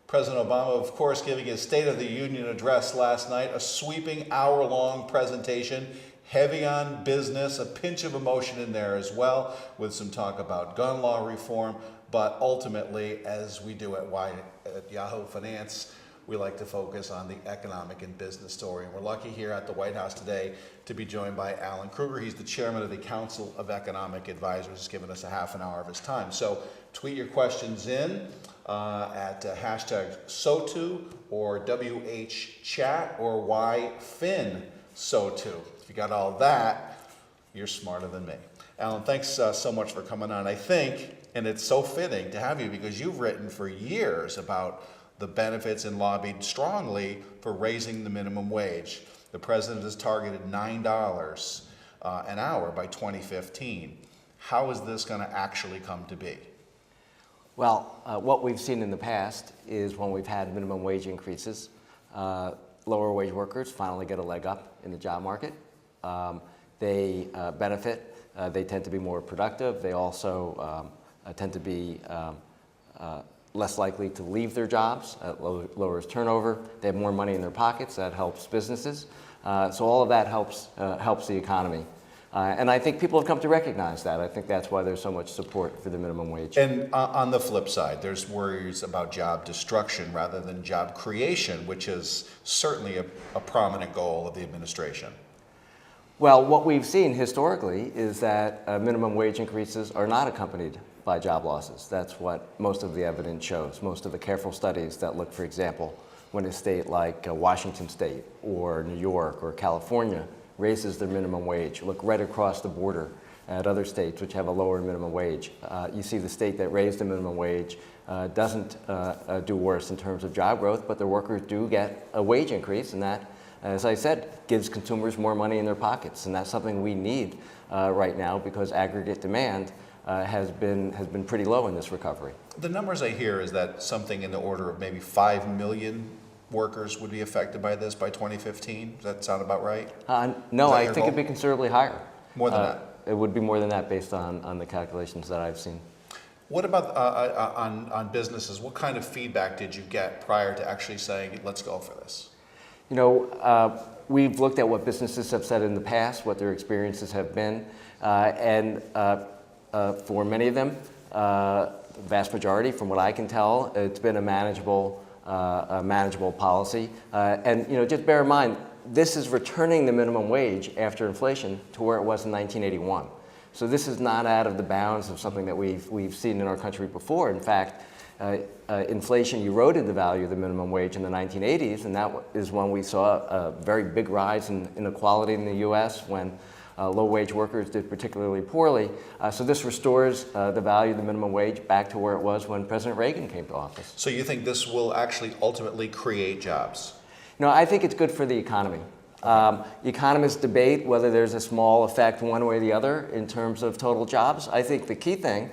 President Obama, of course, giving his State of the Union address last night, a sweeping hour-long presentation, heavy on business, a pinch of emotion in there as well, with some talk about gun law reform. But ultimately, as we do at Yahoo Finance, we like to focus on the economic and business story. And we're lucky here at the White House today to be joined by Alan Krueger. He's the chairman of the Council of Economic Advisors. He's given us a half an hour of his time. So tweet your questions in at hashtag SOTU or WHChat or YFinSOTU. If you got all that, you're smarter than me. Alan, thanks so much for coming on. I think, and it's so fitting to have you because you've written for years about the benefits and lobbied strongly for raising the minimum wage. The president has targeted $9 an hour by 2015. How is this going to actually come to be? Well, what we've seen in the past is when we've had minimum wage increases, lower wage workers finally get a leg up in the job market. They benefit. They tend to be more productive. They also tend to be less likely to leave their jobs. Lowers turnover. They have more money in their pockets. That helps businesses. So all of that helps the economy. And I think people have come to recognize that. I think that's why there's so much support for the minimum wage. And on the flip side, there's worries about job destruction rather than job creation, which is certainly a prominent goal of the administration. Well, what we've seen historically is that minimum wage increases are not accompanied by job losses. That's what most of the evidence shows. Most of the careful studies that look, for example, when a state like Washington State or New York or California raises their minimum wage, look right across the border at other states which have a lower minimum wage. You see the state that raised the minimum wage doesn't do worse in terms of job growth, but their workers do get a wage increase, and that, as I said, gives consumers more money in their pockets, and that's something we need right now because aggregate demand has been pretty low in this recovery. The numbers I hear is that something in the order of maybe 5 million workers would be affected by this by 2015. Does that sound about right? No, I think it'd be considerably higher. More than that? It would be more than that based on the calculations that I've seen. What about on businesses? What kind of feedback did you get prior to actually saying, let's go for this? You know, we've looked at what businesses have said in the past, what their experiences have been, and for many of them, the vast majority, from what I can tell, it's been a manageable policy. And you know, just bear in mind, this is returning the minimum wage after inflation to where it was in 1981. So this is not out of the bounds of something that we've seen in our country before. In fact, inflation eroded the value of the minimum wage in the 1980s, and that is when we saw a very big rise in inequality in the U.S., when low-wage workers did particularly poorly. So this restores the value of the minimum wage back to where it was when President Reagan came to office. So you think this will actually ultimately create jobs? No, I think it's good for the economy. Economists debate whether there's a small effect one way or the other in terms of total jobs. I think the key thing,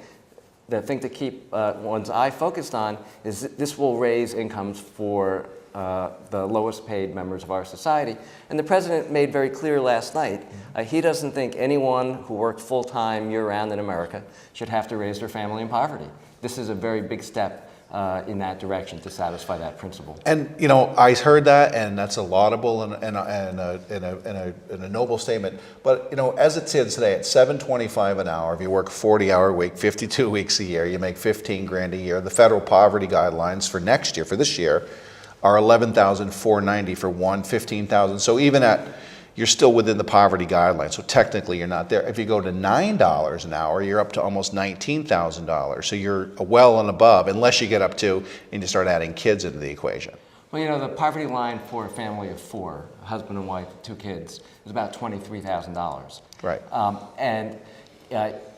the thing to keep one's eye focused on, is that this will raise incomes for the lowest paid members of our society. And the president made very clear last night, he doesn't think anyone who worked full-time year-round in America should have to raise their family in poverty. This is a very big step in that direction to satisfy that principle. And you know, I heard that, and that's a laudable and a noble statement. But you know, as it stands today, at $7.25 an hour, if you work a 40-hour week, 52 weeks a year, you make 15 grand a year. The federal poverty guidelines for next year, for this year, are $11,490 for one, $15,000. So even at, you're still within the poverty guidelines. So technically you're not there. If you go to $9 an hour, you're up to almost $19,000. So you're well and above, unless you get up to, and you start adding kids into the equation. Well, you know, the poverty line for a family of four, a husband and wife, 2 kids, is about $23,000. Right. And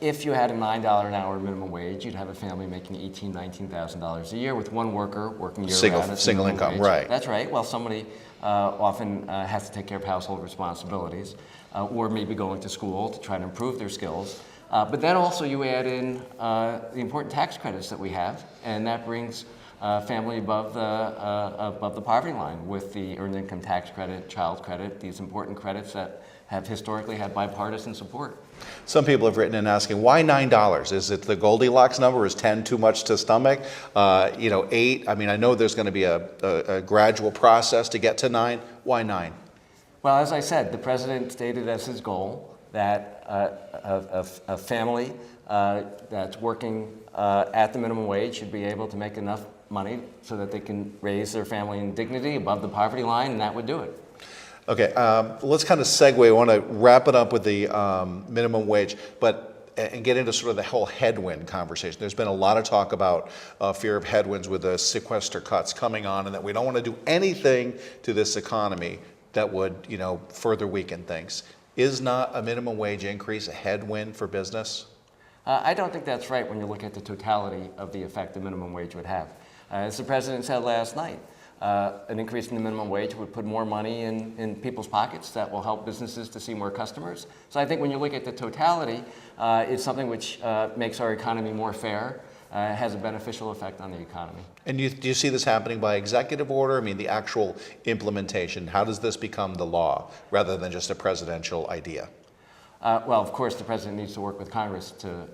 if you had a $9 an hour minimum wage, you'd have a family making $18,000, $19,000 a year with one worker working year-round. Single income, wage. Right. That's right. Well, somebody often has to take care of household responsibilities, or maybe going to school to try to improve their skills. But then also you add in the important tax credits that we have, and that brings family above the poverty line with the earned income tax credit, child credit, these important credits that have historically had bipartisan support. Some people have written in asking, why $9? Is it the Goldilocks number? Is 10 too much to stomach? 8? I mean, I know there's going to be a gradual process to get to 9. Why 9? Well, as I said, the president stated as his goal that a family that's working at the minimum wage should be able to make enough money so that they can raise their family in dignity above the poverty line, and that would do it. Okay, let's kind of segue. I want to wrap it up with the minimum wage, and get into sort of the whole headwind conversation. There's been a lot of talk about fear of headwinds with the sequester cuts coming on, and that we don't want to do anything to this economy that would, further weaken things. Is not a minimum wage increase a headwind for business? I don't think that's right when you look at the totality of the effect the minimum wage would have. As the president said last night, an increase in the minimum wage would put more money in people's pockets that will help businesses to see more customers. So I think when you look at the totality, it's something which makes our economy more fair, has a beneficial effect on the economy. And do you see this happening by executive order? I mean, the actual implementation, how does this become the law rather than just a presidential idea? Well, of course, the president needs to work with Congress to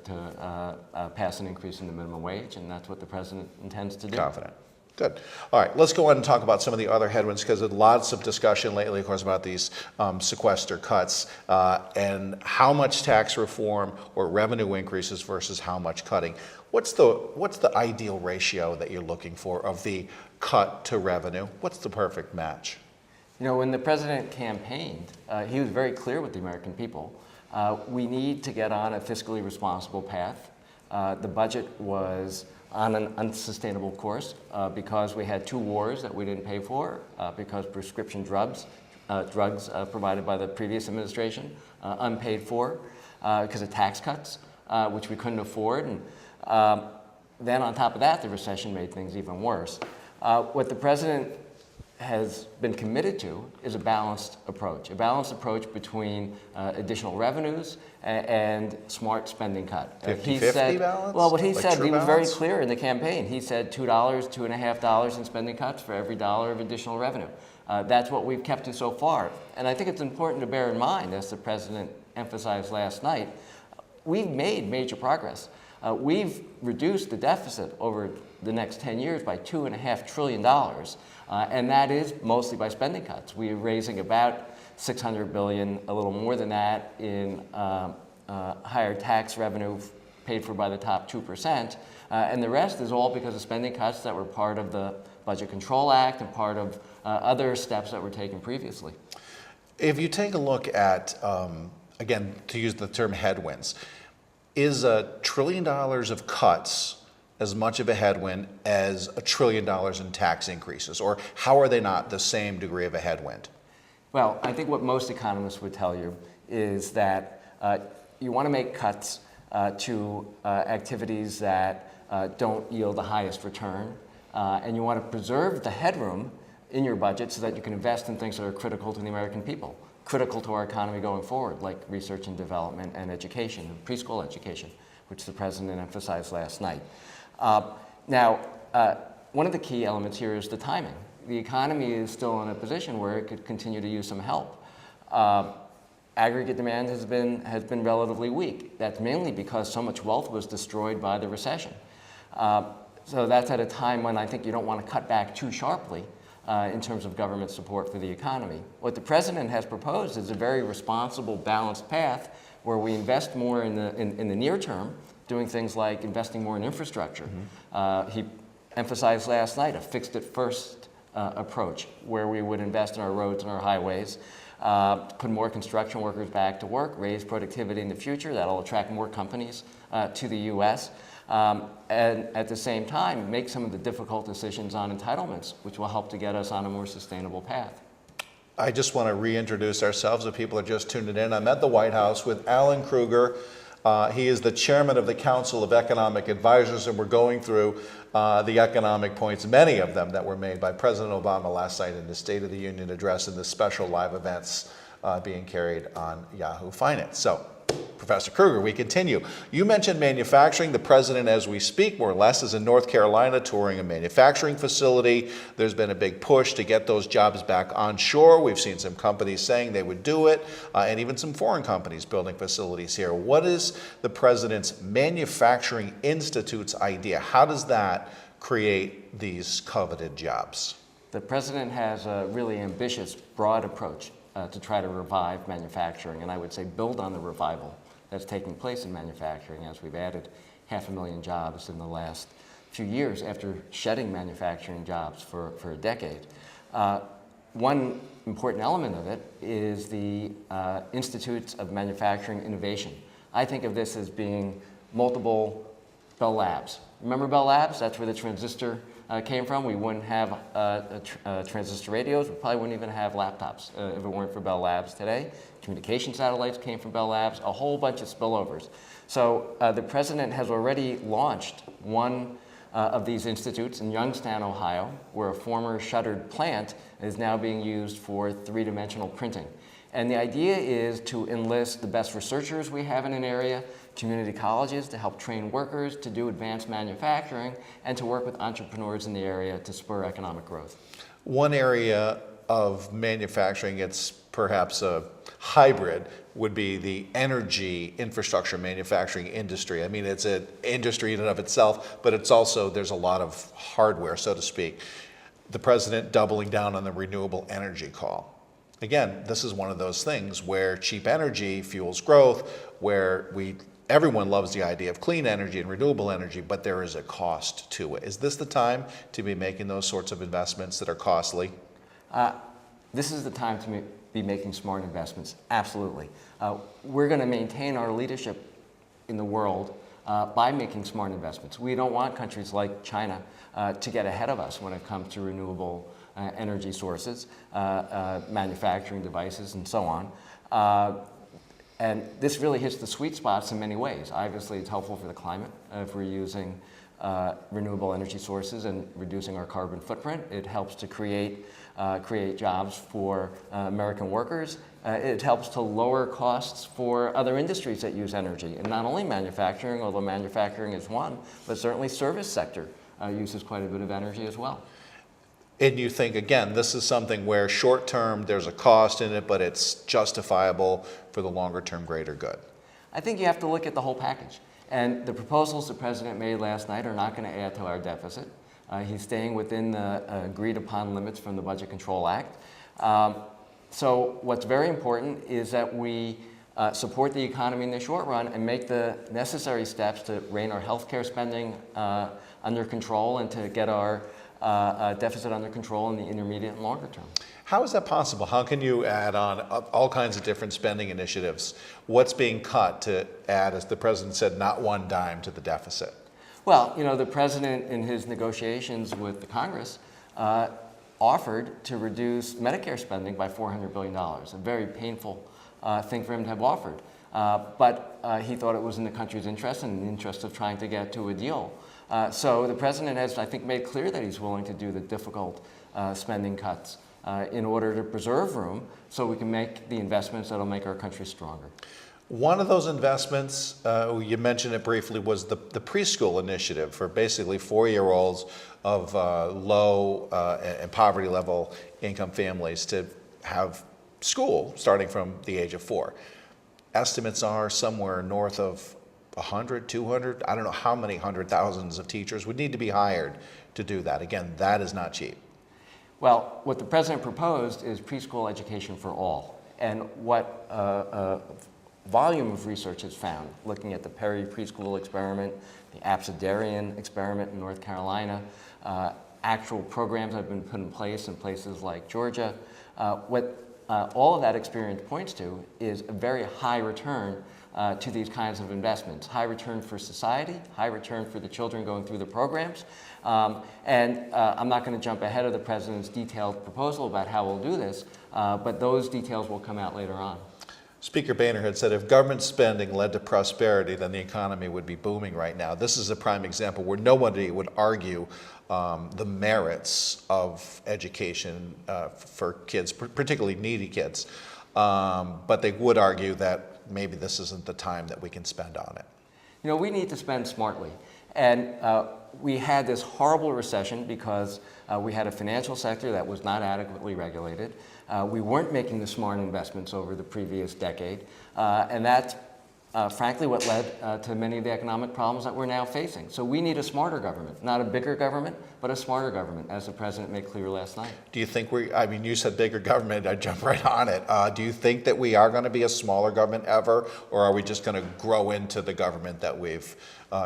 pass an increase in the minimum wage, and that's what the president intends to do. Confident. Good. All right, let's go on and talk about some of the other headwinds, because there's lots of discussion lately, of course, about these sequester cuts and how much tax reform or revenue increases versus how much cutting. What's the ideal ratio that you're looking for of the cut to revenue? What's the perfect match? When the president campaigned, he was very clear with the American people. We need to get on a fiscally responsible path. The budget was on an unsustainable course because we had 2 wars that we didn't pay for, because prescription drugs provided by the previous administration, unpaid for, because of tax cuts, which we couldn't afford. And then on top of that, the recession made things even worse. What the president has been committed to is a balanced approach between additional revenues and smart spending cut. 50-50 balance? Well, what he said, he was very balance? clear in the campaign. He said $2, $2.50 in spending cuts for every dollar of additional revenue. That's what we've kept to so far. And I think it's important to bear in mind, as the president emphasized last night, we've made major progress. We've reduced the deficit over the next 10 years by $2.5 trillion. And that is mostly by spending cuts. We're raising about $600 billion, a little more than that, in higher tax revenue paid for by the top 2%. And the rest is all because of spending cuts that were part of the Budget Control Act and part of other steps that were taken previously. If you take a look at, again, to use the term headwinds, is $1 trillion of cuts as much of a headwind as $1 trillion in tax increases? Or how are they not the same degree of a headwind? Well, I think what most economists would tell you is that you want to make cuts to activities that don't yield the highest return, and you want to preserve the headroom in your budget so that you can invest in things that are critical to the American people, critical to our economy going forward, like research and development and education, and preschool education, which the president emphasized last night. Now, one of the key elements here is the timing. The economy is still in a position where it could continue to use some help. Aggregate demand has been relatively weak. That's mainly because so much wealth was destroyed by the recession. So that's at a time when I think you don't want to cut back too sharply in terms of government support for the economy. What the president has proposed is a very responsible, balanced path where we invest more in the near term, doing things like investing more in infrastructure. He emphasized last night a fixed-it-first approach, where we would invest in our roads and our highways, put more construction workers back to work, raise productivity in the future. That'll attract more companies to the U.S., and at the same time, make some of the difficult decisions on entitlements, which will help to get us on a more sustainable path. I just want to reintroduce ourselves if people are just tuning in. I'm at the White House with Alan Krueger. He is the chairman of the Council of Economic Advisors, and we're going through the economic points, many of them that were made by President Obama last night in the State of the Union address and the special live events being carried on Yahoo Finance. So, Professor Krueger, we continue. You mentioned manufacturing. The president, as we speak, more or less, is in North Carolina touring a manufacturing facility. There's been a big push to get those jobs back onshore. We've seen some companies saying they would do it, and even some foreign companies building facilities here. What is the president's Manufacturing Institute's idea? How does that create these coveted jobs? The president has a really ambitious, broad approach to try to revive manufacturing, and I would say build on the revival that's taking place in manufacturing, as we've added 500,000 jobs in the last few years after shedding manufacturing jobs for a decade. One important element of it is the Institutes of Manufacturing Innovation. I think of this as being multiple Bell Labs. Remember Bell Labs? That's where the transistor came from. We wouldn't have transistor radios. We probably wouldn't even have laptops if it weren't for Bell Labs today. Communication satellites came from Bell Labs, a whole bunch of spillovers. So the president has already launched one of these institutes in Youngstown, Ohio, where a former shuttered plant is now being used for three-dimensional printing. And the idea is to enlist the best researchers we have in an area, community colleges to help train workers to do advanced manufacturing, and to work with entrepreneurs in the area to spur economic growth. One area of manufacturing, it's perhaps a hybrid, would be the energy infrastructure manufacturing industry. I mean, it's an industry in and of itself, but it's also, there's a lot of hardware, so to speak. The president doubling down on the renewable energy call. Again, this is one of those things where cheap energy fuels growth, where everyone loves the idea of clean energy and renewable energy, but there is a cost to it. Is this the time to be making those sorts of investments that are costly? This is the time to be making smart investments, absolutely. We're going to maintain our leadership in the world by making smart investments. We don't want countries like China to get ahead of us when it comes to renewable energy sources, manufacturing devices, and so on. And this really hits the sweet spots in many ways. Obviously, it's helpful for the climate if we're using renewable energy sources and reducing our carbon footprint. It helps to create jobs for American workers. It helps to lower costs for other industries that use energy, and not only manufacturing, although manufacturing is one, but certainly service sector uses quite a bit of energy as well. And you think, again, this is something where short term there's a cost in it, but it's justifiable for the longer term greater good. I think you have to look at the whole package. And the proposals the president made last night are not going to add to our deficit. He's staying within the agreed upon limits from the Budget Control Act. So what's very important is that we support the economy in the short run and make the necessary steps to rein our healthcare spending under control and to get our deficit under control in the intermediate and longer term. How is that possible? How can you add on all kinds of different spending initiatives? What's being cut to add, as the president said, not one dime to the deficit? Well, you know, the president in his negotiations with the Congress offered to reduce Medicare spending by $400 billion, a very painful thing for him to have offered. But he thought it was in the country's interest and in the interest of trying to get to a deal. So the president has, I think, made clear that he's willing to do the difficult spending cuts in order to preserve room so we can make the investments that will make our country stronger. One of those investments, you mentioned it briefly, was the preschool initiative for basically 4-year-olds of low and poverty level income families to have school starting from the age of 4. Estimates are somewhere north of 100, 200, I don't know how many hundred thousands of teachers would need to be hired to do that. Again, that is not cheap. Well, what the president proposed is preschool education for all. And what volume of research has found, looking at the Perry preschool experiment, the Abecedarian experiment in North Carolina, actual programs that have been put in places like Georgia, what all of that experience points to is a very high return to these kinds of investments. High return for society, high return for the children going through the programs. And I'm not going to jump ahead of the president's detailed proposal about how we'll do this, but those details will come out later on. Speaker Boehner had said if government spending led to prosperity, then the economy would be booming right now. This is a prime example where nobody would argue the merits of education for kids, particularly needy kids. But they would argue that maybe this isn't the time that we can spend on it? You know, we need to spend smartly. And we had this horrible recession because we had a financial sector that was not adequately regulated. We weren't making the smart investments over the previous decade. And that's frankly what led to many of the economic problems that we're now facing. So we need a smarter government, not a bigger government, but a smarter government, as the president made clear last night. Do you think I mean, you said bigger government, I jump right on it. Do you think that we are going to be a smaller government ever, or are we just going to grow into the government that we've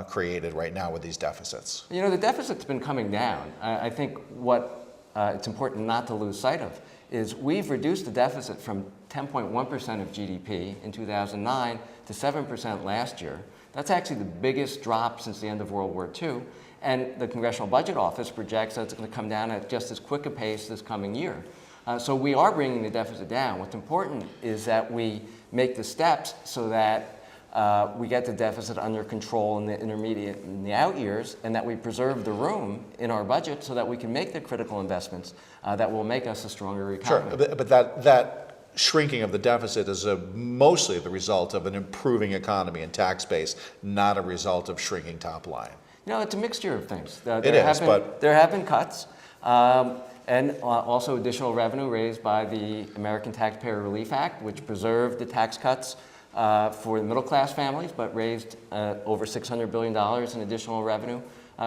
created right now with these deficits? You know, the deficit's been coming down. I think what it's important not to lose sight of is we've reduced the deficit from 10.1% of GDP in 2009 to 7% last year. That's actually the biggest drop since the end of World War II. And the Congressional Budget Office projects that it's going to come down at just as quick a pace this coming year. So we are bringing the deficit down. What's important is that we make the steps so that we get the deficit under control in the intermediate and the out years, and that we preserve the room in our budget so that we can make the critical investments that will make us a stronger economy. Sure, but that shrinking of the deficit is mostly the result of an improving economy and tax base, not a result of shrinking top line. You know, it's a mixture of things. There have been cuts, and also additional revenue raised by the American Taxpayer Relief Act, which preserved the tax cuts for the middle-class families, but raised over $600 billion in additional revenue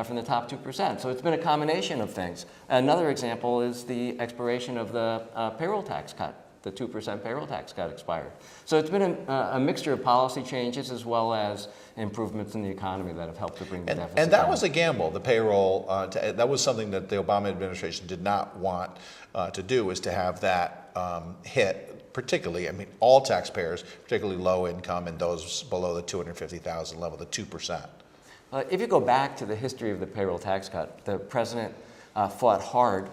from the top 2%. So it's been a combination of things. Another example is the expiration of the payroll tax cut. The 2% payroll tax cut expired. So it's been a mixture of policy changes as well as improvements in the economy that have helped to bring the deficit down. And that was a gamble, the payroll. That was something that the Obama administration did not want to do, is to have that hit, particularly, I mean, all taxpayers, particularly low income and those below the $250,000 level, the 2%. If you go back to the history of the payroll tax cut, the president fought hard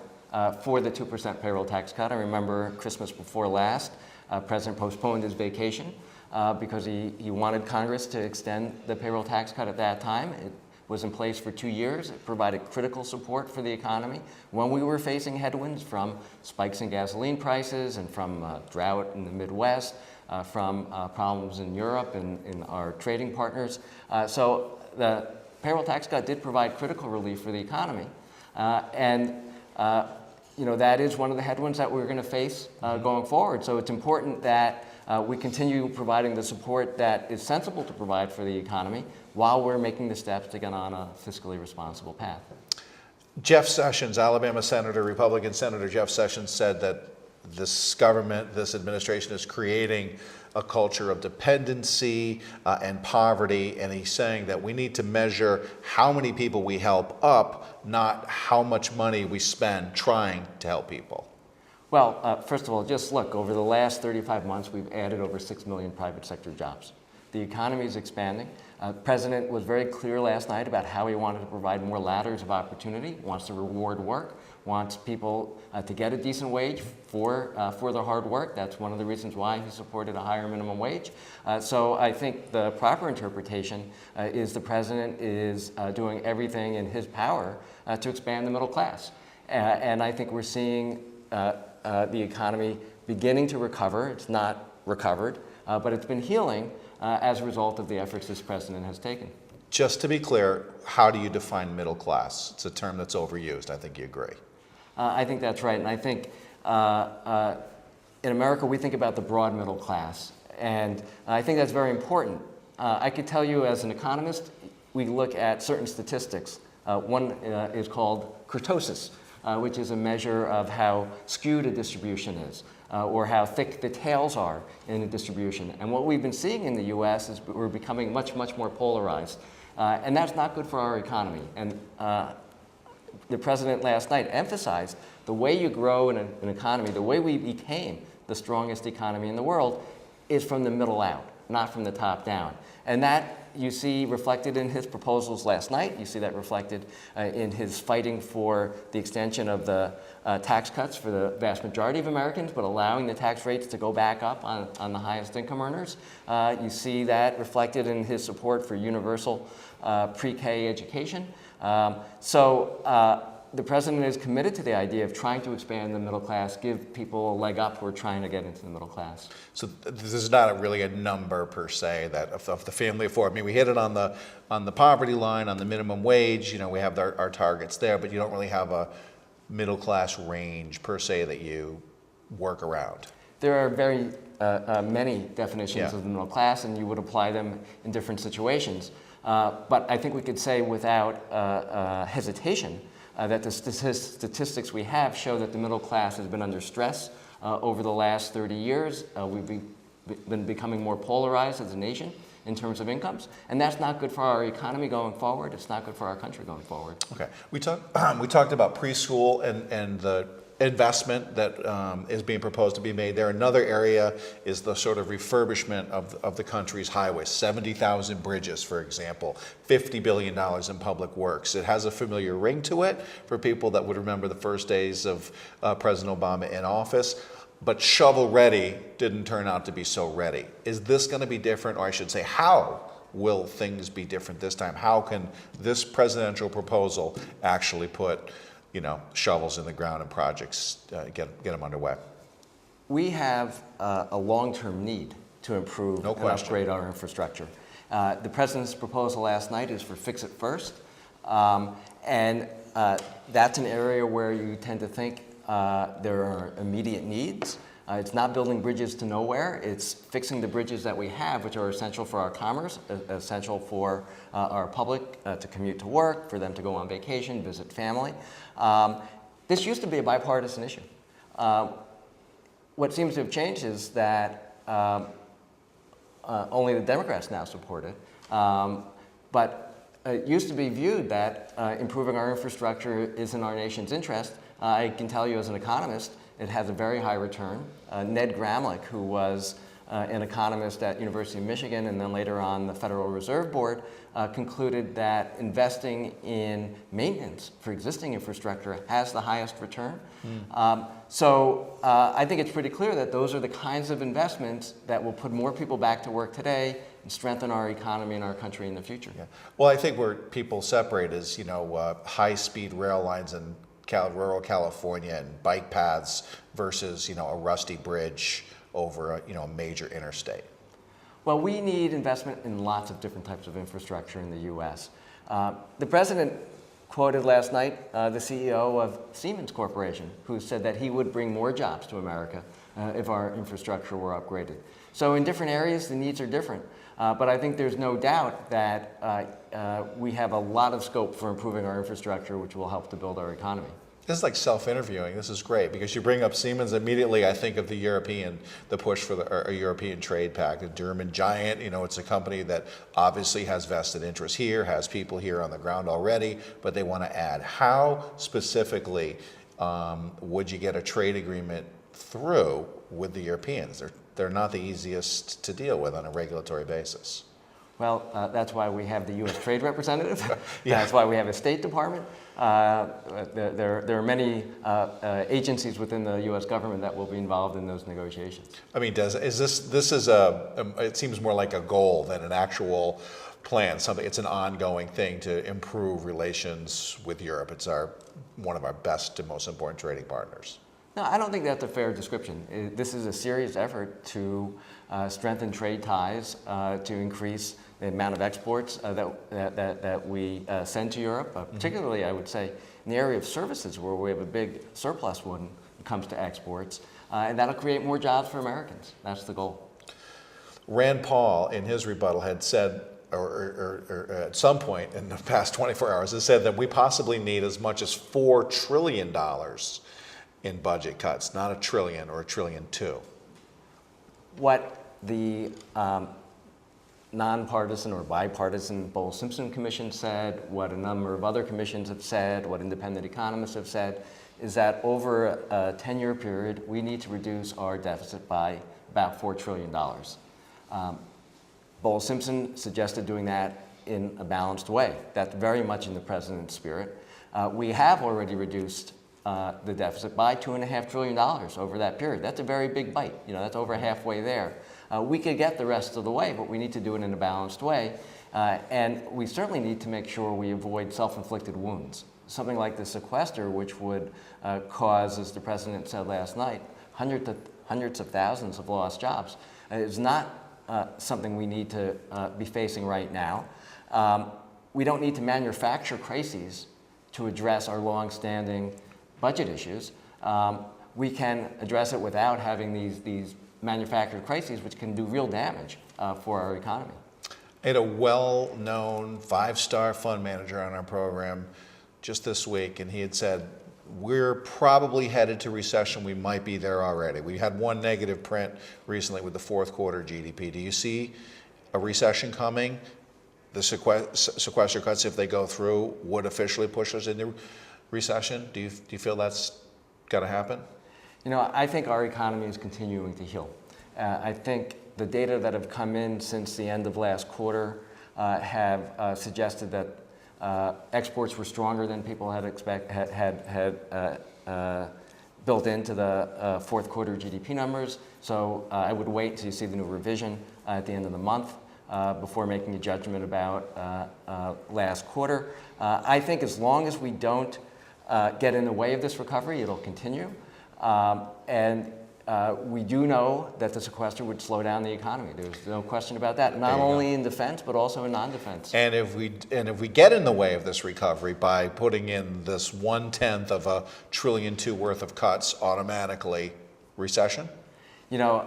for the 2% payroll tax cut. I remember Christmas before last, President postponed his vacation because he wanted Congress to extend the payroll tax cut at that time. It was in place for 2 years. It provided critical support for the economy when we were facing headwinds from spikes in gasoline prices and from drought in the Midwest, from problems in Europe and in our trading partners. So the payroll tax cut did provide critical relief for the economy. You know, that is one of the headwinds that we're going to face going forward. So it's important that we continue providing the support that is sensible to provide for the economy while we're making the steps to get on a fiscally responsible path. Jeff Sessions, Alabama Senator, Republican Senator Jeff Sessions, said that this government, this administration is creating a culture of dependency and poverty, and he's saying that we need to measure how many people we help up, not how much money we spend trying to help people. Well, first of all, just look, over the last 35 months, we've added over 6 million private sector jobs. The economy is expanding. The president was very clear last night about how he wanted to provide more ladders of opportunity, wants to reward work, wants people to get a decent wage for their hard work. That's one of the reasons why he supported a higher minimum wage. So I think the proper interpretation is the president is doing everything in his power to expand the middle class. And I think we're seeing the economy beginning to recover. It's not recovered, but it's been healing as a result of the efforts this president has taken. Just to be clear, how do you define middle class? It's a term that's overused. I think you agree. I think that's right. And I think in America, we think about the broad middle class. And I think that's very important. I could tell you as an economist, we look at certain statistics. One is called kurtosis, which is a measure of how skewed a distribution is, or how thick the tails are in a distribution. And what we've been seeing in the US is we're becoming much, much more polarized. And that's not good for our economy. And the president last night emphasized the way you grow in an economy, the way we became the strongest economy in the world, is from the middle out, not from the top down. And that you see reflected in his proposals last night. You see that reflected in his fighting for the extension of the tax cuts for the vast majority of Americans, but allowing the tax rates to go back up on the highest income earners. You see that reflected in his support for universal pre-K education. So The president is committed to the idea of trying to expand the middle class, give people a leg up who are trying to get into the middle class. So this is not really a number per se that of the family of four. I mean, we hit it on the poverty line, on the minimum wage. You know, we have our targets there, but you don't really have a middle class range per se that you work around. There are very many definitions Yeah. of the middle class, and you would apply them in different situations. But I think we could say without hesitation that the statistics we have show that the middle class has been under stress over the last 30 years. We've been becoming more polarized as a nation in terms of incomes, and that's not good for our economy going forward. It's not good for our country going forward. Okay, we talked about preschool and the investment that is being proposed to be made there. Another area is the sort of refurbishment of the country's highways. 70,000 bridges, for example, $50 billion in public works. It has a familiar ring to it for people that would remember the first days of President Obama in office. But shovel ready didn't turn out to be so ready. Is this going to be different, or I should say, how will things be different this time? How can this presidential proposal actually put, you know, shovels in the ground and projects, get them underway? We have a long-term need to improve No and question. upgrade our infrastructure. The president's proposal last night is for fix it first, and that's an area where you tend to think there are immediate needs. It's not building bridges to nowhere. It's fixing the bridges that we have, which are essential for our commerce, essential for our public to commute to work, for them to go on vacation, visit family. This used to be a bipartisan issue. What seems to have changed is that only the Democrats now support it. But it used to be viewed that improving our infrastructure is in our nation's interest. I can tell you as an economist, it has a very high return. Ned Gramlich, who was an economist at University of Michigan and then later on the Federal Reserve Board, concluded that investing in maintenance for existing infrastructure has the highest return. So I think it's pretty clear that those are the kinds of investments that will put more people back to work today and strengthen our economy and our country in the future. Yeah. Well, I think where people separate is, you know, high-speed rail lines in rural California and bike paths versus, you know, a rusty bridge over a, you know, a major interstate. Well, we need investment in lots of different types of infrastructure in the U.S. The president quoted last night the CEO of Siemens Corporation, who said that he would bring more jobs to America if our infrastructure were upgraded. So in different areas, the needs are different. But I think there's no doubt that we have a lot of scope for improving our infrastructure, which will help to build our economy. This is like self-interviewing. This is great because you bring up Siemens. Immediately, I think of the push for a European trade pact, a German giant. You know, it's a company that obviously has vested interest here, has people here on the ground already, but they want to add. How specifically would you get a trade agreement through with the Europeans? They're not the easiest to deal with on a regulatory basis. Well, that's why we have the U.S. Trade Representative. Yeah. That's why we have a State Department. There are many agencies within the U.S. government that will be involved in those negotiations. I mean, it seems more like a goal than an actual plan. It's an ongoing thing to improve relations with Europe. It's one of our best and most important trading partners. No, I don't think that's a fair description. This is a serious effort to strengthen trade ties, to increase the amount of exports that we send to Europe, particularly, I would say, in the area of services where we have a big surplus when it comes to exports, and that'll create more jobs for Americans. That's the goal. Rand Paul, in his rebuttal, had said, or at some point in the past 24 hours, has said that we possibly need as much as $4 trillion in budget cuts, not $1 trillion or $1.2 trillion. What the nonpartisan or bipartisan Bowles-Simpson Commission said, what a number of other commissions have said, what independent economists have said, is that over a 10-year period, we need to reduce our deficit by about $4 trillion. Bowles-Simpson suggested doing that in a balanced way. That's very much in the president's spirit. We have already reduced the deficit by $2.5 trillion over that period. That's a very big bite. You know, that's over halfway there. We could get the rest of the way, but we need to do it in a balanced way. And we certainly need to make sure we avoid self-inflicted wounds. something like the sequester, which would cause, as the president said last night, hundreds of thousands of lost jobs, is not something we need to be facing right now. We don't need to manufacture crises to address our long-standing budget issues. We can address it without having these manufactured crises, which can do real damage for our economy. I had a well-known 5-star fund manager on our program just this week, and he had said, we're probably headed to recession. We might be there already. We had one negative print recently with the fourth quarter GDP. Do you see a recession coming? The sequester cuts, if they go through, would officially push us into recession. Do you feel that's going to happen? You know, I think our economy is continuing to heal. I think the data that have come in since the end of last quarter have suggested that exports were stronger than people had built into the fourth quarter GDP numbers. So I would wait until you see the new revision at the end of the month before making a judgment about last quarter. I think as long as we don't get in the way of this recovery, it'll continue. And we do know that the sequester would slow down the economy. There's no question about that, not only in defense, but also in non-defense. And if we get in the way of this recovery by putting in this 1/10 of $1.2 trillion worth of cuts automatically, recession? You know,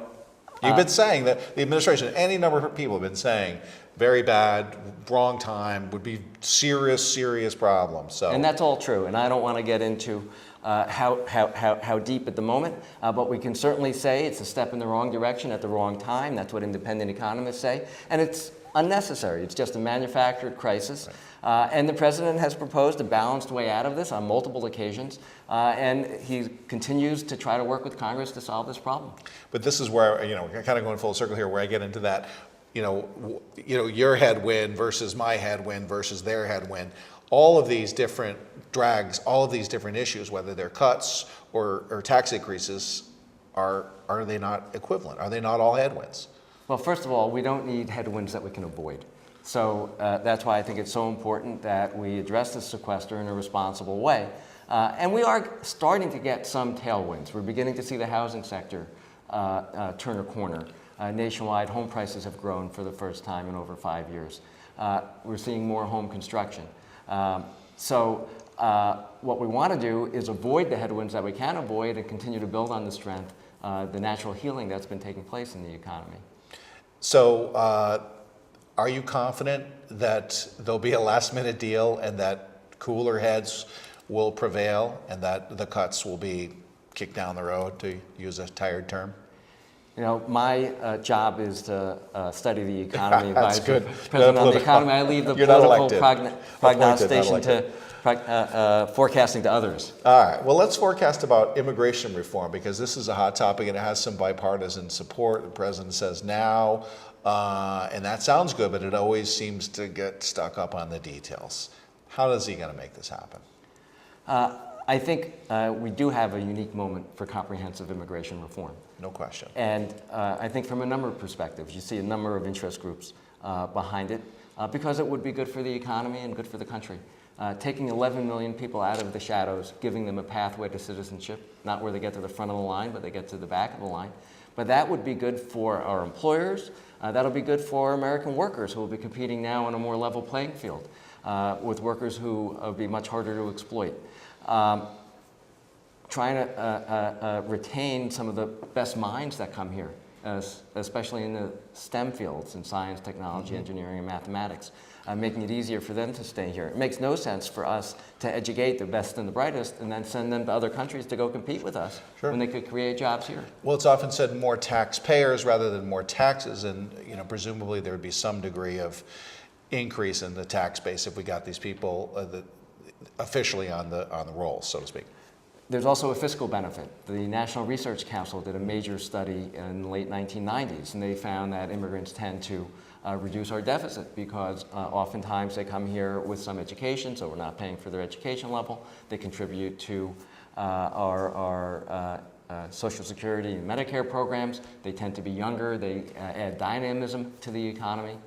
you've been saying that the administration, any number of people have been saying, very bad, wrong time, would be serious problems. So. And that's all true. And I don't want to get into how deep at the moment, but we can certainly say it's a step in the wrong direction at the wrong time. That's what independent economists say. And it's unnecessary. It's just a manufactured crisis. Right. And the president has proposed a balanced way out of this on multiple occasions. And he continues to try to work with Congress to solve this problem. But this is where, we're kind of going full circle here, where I get into that, your headwind versus my headwind versus their headwind. All of these different drags, all of these different issues, whether they're cuts or tax increases, are they not equivalent? Are they not all headwinds? Well, first of all, we don't need headwinds that we can avoid. So that's why I think it's so important that we address the sequester in a responsible way. And we are starting to get some tailwinds. We're beginning to see the housing sector turn a corner. Nationwide, home prices have grown for the first time in over 5 years. We're seeing more home construction. So what we want to do is avoid the headwinds that we can avoid and continue to build on the strength, the natural healing that's been taking place in the economy. So are you confident that there'll be a last-minute deal and that cooler heads will prevail and that the cuts will be kicked down the road, to use a tired term? You know, my job is to study the economy. That's good. President on the economy. I leave the political prognostication to forecasting to others. All right. Well, let's forecast about immigration reform, because this is a hot topic and it has some bipartisan support. The president says now, and that sounds good, but it always seems to get stuck up on the details. How is he going to make this happen? I think we do have a unique moment for comprehensive immigration reform. No question. And I think from a number of perspectives, you see a number of interest groups behind it, because it would be good for the economy and good for the country. Taking 11 million people out of the shadows, giving them a pathway to citizenship, not where they get to the front of the line, but they get to the back of the line. But that would be good for our employers. That'll be good for American workers who will be competing now on a more level playing field with workers who will be much harder to exploit. Trying to retain some of the best minds that come here, especially in the STEM fields in science, technology, engineering, and mathematics, making it easier for them to stay here. It makes no sense for us to educate the best and the brightest and then send them to other countries to go compete with us when they could create jobs here. Well, it's often said more taxpayers rather than more taxes, and presumably there would be some degree of increase in the tax base if we got these people officially on the rolls, so to speak. There's also a fiscal benefit. The National Research Council did a major study in the late 1990s, and they found that immigrants tend to reduce our deficit because oftentimes they come here with some education, so we're not paying for their education level. They contribute to our Social Security and Medicare programs. They tend to be younger. They add dynamism to the economy.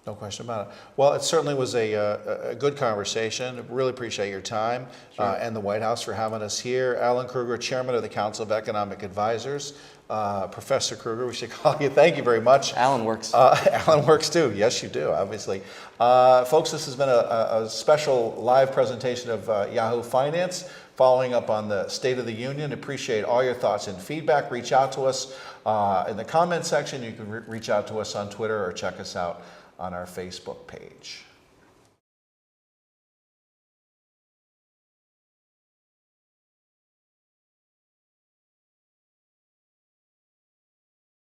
No question about it. Well, it certainly was a good conversation. Really appreciate your time and the White House for having us here. Alan Krueger, Chairman of the Council of Economic Advisors. Professor Krueger, we should call you. Thank you very much. Alan works. Alan works too. Yes, you do, obviously. Folks, this has been a special live presentation of Yahoo Finance, following up on the State of the Union. Appreciate all your thoughts and feedback. Reach out to us in the comment section. You can reach out to us on Twitter or check us out on our Facebook page.